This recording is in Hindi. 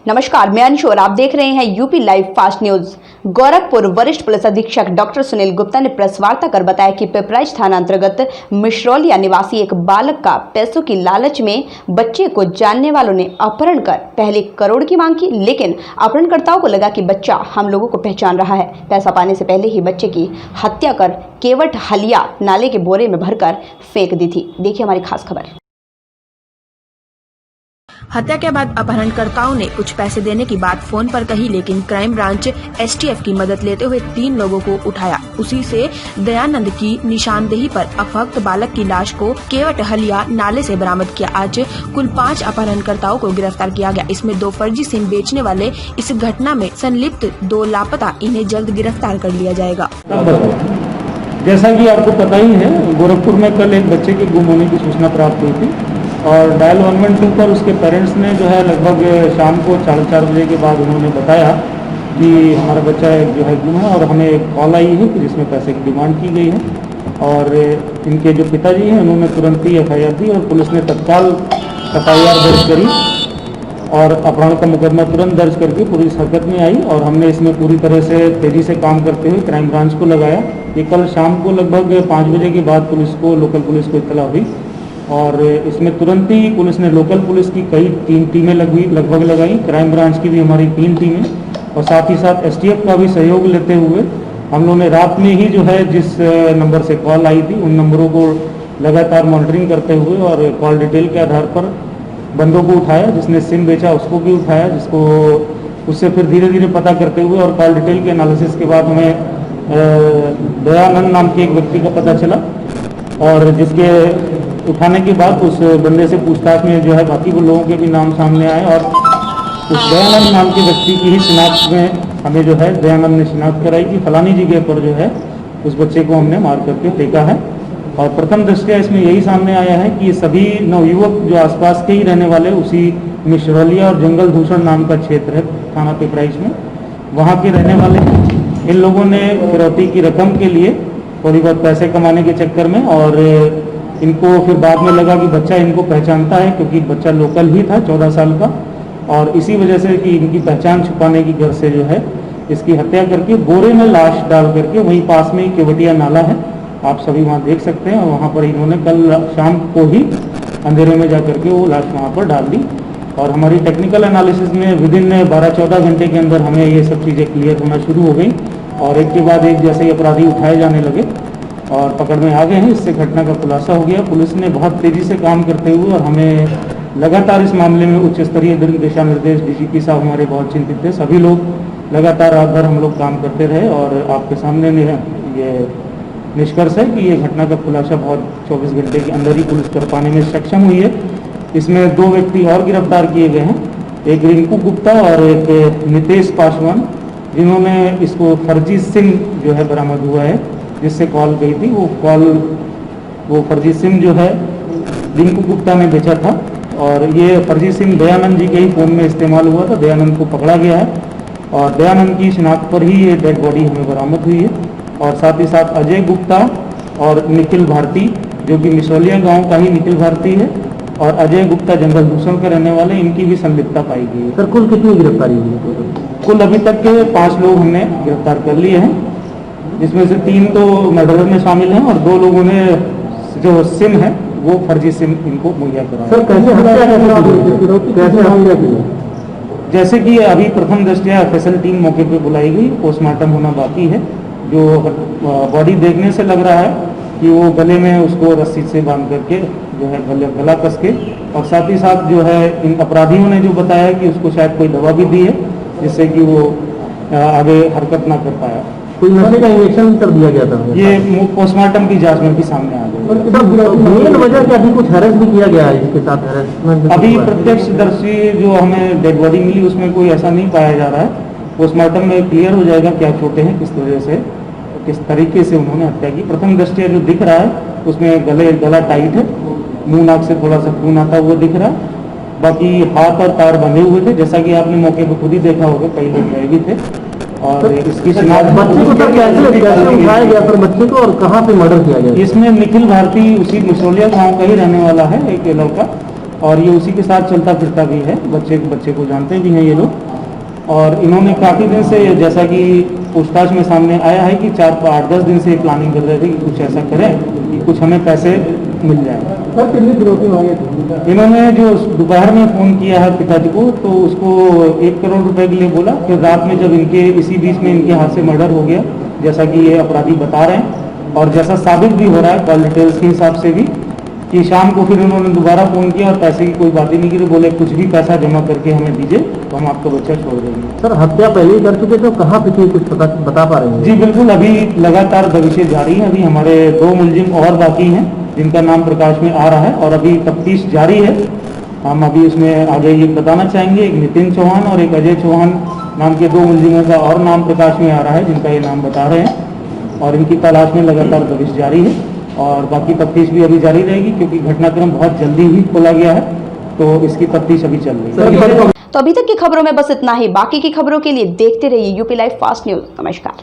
नमस्कार, मैं अंशु और आप देख रहे हैं UP live fast news. Gorakhpur वरिष्ठ पुलिस अधीक्षक डॉक्टर सुनील गुप्ता ने प्रेस वार्ता कर बताया कि पिपराइच थाना अंतर्गत मिश्रौलिया निवासी एक बालक का पैसों की लालच में बच्चे को जानने वालों ने अपहरण कर पहले 1 करोड़ की मांग की, लेकिन अपहरणकर्ताओं को लगा कि बच्चा हम लोगों को पहचान रहा है। पैसा पाने से पहले ही बच्चे की हत्या कर केवट हलिया नाले के बोरे में भरकर फेंक दी थी। देखिए हमारी खास खबर। हत्या के बाद अपहरणकर्ताओं ने कुछ पैसे देने की बात फोन पर कही, लेकिन क्राइम ब्रांच एसटीएफ की मदद लेते हुए 3 लोगों को उठाया। उसी से दयानंद की निशानदेही पर अपहृत बालक की लाश को केवट हलिया नाले से बरामद किया। आज कुल 5 अपहरणकर्ताओं को गिरफ्तार किया गया। इसमें 2 फर्जी सिम बेचने वाले इस घटना में संलिप्त 2 लापता, इन्हें जल्द गिरफ्तार कर लिया जाएगा। जैसा कि आपको पता ही है, गोरखपुर में कल एक बच्चे के गुम होने की सूचना प्राप्त हुई थी और डायल 112 पर उसके पेरेंट्स ने जो है लगभग शाम को 4:30 बजे के बाद उन्होंने बताया कि हमारा बच्चा जो है गुम है और हमें एक कॉल आई है कि जिसमें पैसे की डिमांड की गई है। और इनके जो पिताजी हैं उन्होंने तुरंत ही FIR दी और पुलिस ने तत्काल FIR दर्ज करी और अपहरण का मुकदमा तुरंत दर्ज करके पुलिस हरकत में आई और हमने इसमें पूरी तरह से तेज़ी से काम करते हुए क्राइम ब्रांच को लगाया। ये कल शाम को लगभग 5 बजे के बाद लोकल पुलिस को इत्तला हुई और इसमें तुरंत ही पुलिस ने लोकल पुलिस की कई 3 टीमें लगभग लगाई, क्राइम ब्रांच की भी हमारी 3 टीमें और साथ ही साथ STF का भी सहयोग लेते हुए हम लोगों ने रात में ही जो है जिस नंबर से कॉल आई थी उन नंबरों को लगातार मॉनिटरिंग करते हुए और कॉल डिटेल के आधार पर बंदों को उठाया। जिसने सिम बेचा उसको भी उठाया, जिसको उससे फिर धीरे धीरे पता करते हुए और कॉल डिटेल के एनालिसिस के बाद हमें दयानंद नाम के एक व्यक्ति का पता चला और जिसके उठाने के बाद उस बंदे से पूछताछ में जो है बाकी वो लोगों के भी नाम सामने आए और उस दयानंद नाम के व्यक्ति की ही शिनाख्त में हमें जो है दयानंद ने शिनाख्त कराई कि फलानी जगह पर जो है उस बच्चे को हमने मार करके फेंका है। और प्रथम दृष्टया इसमें यही सामने आया है कि ये सभी नवयुवक जो आसपास के ही रहने वाले उसी मिश्रौलिया और जंगल दूषण नाम का क्षेत्र है थाना पिपराइच में, वहाँ के रहने वाले हैं। इन लोगों ने फिरौती की रकम के लिए थोड़ी बहुत पैसे कमाने के चक्कर में और इनको फिर बाद में लगा कि बच्चा इनको पहचानता है क्योंकि बच्चा लोकल ही था 14 साल का और इसी वजह से कि इनकी पहचान छुपाने की घर से जो है इसकी हत्या करके बोरे में लाश डाल करके वहीं पास में ही केवटिया नाला है, आप सभी वहाँ देख सकते हैं, और वहाँ पर इन्होंने कल शाम को ही अंधेरे में जा करके वो लाश वहाँ पर डाल दी। और हमारी टेक्निकल एनालिसिस में विदिन 12-14 घंटे के अंदर हमें ये सब चीज़ें क्लियर होना शुरू हो गई और एक के बाद एक जैसे ही अपराधी उठाए जाने लगे और पकड़ में आ गए हैं। इससे घटना का खुलासा हो गया। पुलिस ने बहुत तेज़ी से काम करते हुए और हमें लगातार इस मामले में उच्च स्तरीय दिशा निर्देश DGP साहब हमारे बहुत चिंतित थे, सभी लोग लगातार रात भर हम लोग काम करते रहे और आपके सामने ये निष्कर्ष है कि ये घटना का खुलासा बहुत 24 घंटे के अंदर ही पुलिस कर पाने में सक्षम हुई है। इसमें 2 व्यक्ति और गिरफ्तार किए गए हैं, एक रिंकू गुप्ता और एक नितेश पासवान, जिन्होंने इसको फर्जी सिम जो है बरामद हुआ है जिससे कॉल गई थी। वो फर्जी सिम जो है रिंकू गुप्ता ने बेचा था और ये फर्जी सिम दयानंद जी के ही फ़ोन में इस्तेमाल हुआ था। दयानंद को पकड़ा गया है और दयानंद की शिनाख्त पर ही ये डेड बॉडी हमें बरामद हुई है। और साथ ही साथ अजय गुप्ता और निखिल भारती, जो कि मिश्रौलिया गांव का ही निखिल भारती है, और अजय गुप्ता जंगल दूषण के रहने वाले, इनकी भी संलिप्तता पाई गई है। सर कुल कितनी गिरफ्तारी हुई है? कुल अभी तक के 5 लोग हमने गिरफ्तार कर लिए हैं, जिसमें से 3 तो मर्डर में शामिल हैं और 2 लोगों ने जो सिम है वो फर्जी सिम इनको मुहैया कराया। सर कैसे हत्या की? जैसे कि अभी प्रथम दृष्टया FSL टीम मौके पे बुलाई गई, पोस्टमार्टम होना बाकी है। जो बॉडी देखने से लग रहा है कि वो गले में उसको रस्सी से बांध करके जो है गला कस के, और साथ ही साथ जो है इन अपराधियों ने जो बताया कि उसको शायद कोई दवा भी दी है जिससे कि वो आगे हरकत ना कर पाया। कोई नशे का इंजेक्शन कर दिया गया था? ये पोस्टमार्टम की जांच में भी सामने आ गया। मेन वजह क्या, अभी कुछ हरेस भी किया गया है इसके साथ? हरेसमेंट अभी प्रत्यक्षदर्शी जो हमें डेड बॉडी मिली उसमें कोई ऐसा नहीं पाया जा रहा है। पोस्टमार्टम में क्लियर हो जाएगा क्या चोटें हैं, किस वजह से किस तरीके से उन्होंने हत्या की। प्रथम दृष्टया जो दिख रहा है उसमें गला टाइट है, मुंह नाक से थोड़ा सा खून आता हुआ दिख रहा है, बाकी हाथ और पैर बंधे हुए थे, जैसा कि आपने मौके पर खुद ही देखा होगा, कई लोग गए भी थे। और इसकी शिनाख्त बच्चे को कैसे उठाया गया सर, बच्चे को, और कहाँ पे मर्डर किया गया? इसमें निखिल भारती उसी मिश्रौलिया गाँव का ही रहने वाला है एक लड़का, और ये उसी के साथ चलता फिरता भी है, बच्चे को जानते भी हैं ये लोग। और इन्होंने काफ़ी दिन से, जैसा कि पूछताछ में सामने आया है कि 4-8-10 दिन से प्लानिंग कर रहे थे कि कुछ ऐसा करें कि कुछ हमें पैसे मिल जाए। सर कितनी फिरौती मांगे थे? इन्होंने जो दोपहर में फ़ोन किया है पिताजी को, तो उसको 1 करोड़ रुपए के लिए बोला। फिर रात में जब इसी बीच में इनके हाथ से मर्डर हो गया, जैसा कि ये अपराधी बता रहे हैं और जैसा साबित भी हो रहा है कॉल डिटेल्स के हिसाब से भी, कि शाम को फिर उन्होंने दोबारा फ़ोन किया और पैसे की कोई बात ही नहीं की, बोले कुछ भी पैसा जमा करके हमें दीजिए तो हम आपका बच्चा छोड़ देंगे। सर हत्या पहले ही कर चुके थे, कहाँ पे थे, कुछ बता पा रहे हैं? जी बिल्कुल, अभी लगातार दबिशें जारी हैं। अभी हमारे 2 मुलजिम और बाकी हैं जिनका नाम प्रकाश में आ रहा है और अभी तफ्तीश जारी है। हम अभी इसमें आगे ये बताना चाहेंगे, एक नितिन चौहान और एक अजय चौहान नाम के 2 मुलजिमों का और नाम प्रकाश में आ रहा है, जिनका ये नाम बता रहे हैं और इनकी तलाश में लगातार दबिश जारी है और बाकी तफ्तीश भी अभी जारी रहेगी, क्योंकि घटनाक्रम बहुत जल्दी ही खोला गया है, तो इसकी तफ्तीश अभी चल रही है। तो अभी तक की खबरों में बस इतना ही। बाकी की खबरों के लिए देखते रहिए यूपी लाइव फास्ट न्यूज। नमस्कार।